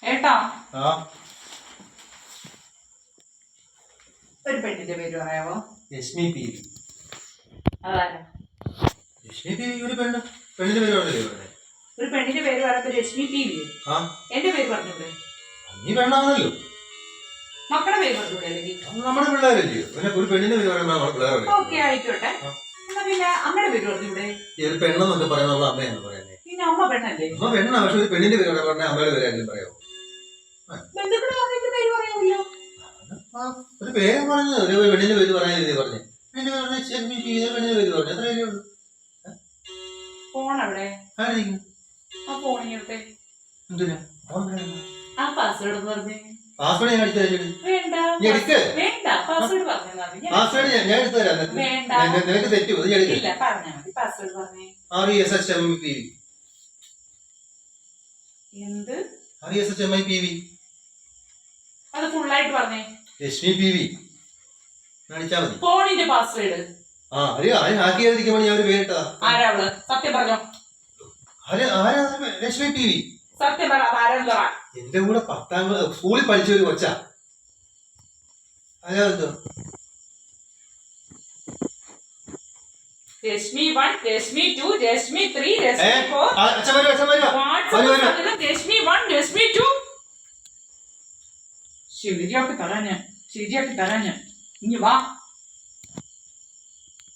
ഏട്ടാ ഒരു പെണ്ണിന്റെ പേര് പറയാവോ? Rashmi P V. അതാരാ? രശ്മി പി വി ഒരു പെണ്ണ്. പെണ്ണിന്റെ പേര് പറഞ്ഞില്ലേ ഇവിടെ? ഒരു പെണ്ണിന്റെ പേര് പറയുമ്പോ രശ്മി പി വി. എന്റെ പേര് പറഞ്ഞൂടെ? നീ പെണ്ണാണല്ലോ. മക്കളുടെ പേര് പറഞ്ഞൂടെ? അല്ലെങ്കിൽ നമ്മുടെ പിള്ളേരല്ലേ? പിന്നെ ഒരു പെണ്ണിന്റെ പേര് പറയുമ്പോ നമ്മുടെ പിള്ളേരല്ലേ? ഓക്കെ ആയിക്കോട്ടെ. എന്നാ പിന്നെ അമ്മയുടെ പേര് പറഞ്ഞൂടെ? ഒരു പെണ്ണെന്നൊക്കെ പറയുന്നത് നമ്മുടെ അമ്മയാണ് പറയുന്നത്. പിന്നെ അമ്മ പെണ്ണല്ലേ? അമ്മ പെണ്ണാ. പക്ഷെ ഒരു പെണ്ണിന്റെ പേര് പറഞ്ഞാൽ അമ്മയുടെ പേരായാലും പറയാമോ? ബന്ധുക്കളെ പറഞ്ഞിട്ട് പേര് പറയാമല്ലോ. ഒരു പേര് പറഞ്ഞത് ഒരു പെണ്ണിന്റെ പേര് പറയാൻ പറഞ്ഞു. പെണ്ണിന്റെ പേര് പറഞ്ഞു. എത്ര പേരേ ഉള്ളൂ? ഫോൺ അവിടെ ആയിരിക്കും. ആ ഫോണിങ്ങത്തെ എന്തിനാ ആ പാസ്വേഡ് ഒന്ന് പറഞ്ഞേ. പാസ്വേഡ് ഞാൻ എടുത്തു തരാം. വേണ്ട വേണ്ട പാസ്വേഡ് പറഞ്ഞാൽ പാസ്വേഡ് ഞാൻ എടുത്തു തരാം. നിനക്ക് തെറ്റുമോ? ഇല്ല പറഞ്ഞാൽ മതി. പാസ്വേഡ് പറഞ്ഞേ. RESHMIPV. എന്ത് RESHMIPV? അത് ഫുള്ളായിട്ട് പറഞ്ഞേ. രശ്മി പി വി കാണിച്ചാ മതി. ഫോണിന്റെ പാസ്വേഡ് ഹാക്ക് ചെയ്തിരിക്കുമ്പോൾ ഞാൻ ഒരു പേരിട്ടാ. ആരാ അവള്? സത്യം പറഞ്ഞോ. Rashmi P V. സത്യം പറ. എന്റെ കൂടെ 10ാം സ്കൂളിൽ പഠിച്ച ഒരു കൊച്ചാ. അതെന്തോ രശ്മി 1, രശ്മി 2, രശ്മി 3, രശ്മി 4. രശ്മി 1, രശ്മി 2. ശരിയാക്കി തരാൻ ഞാൻ ഇനി വാ.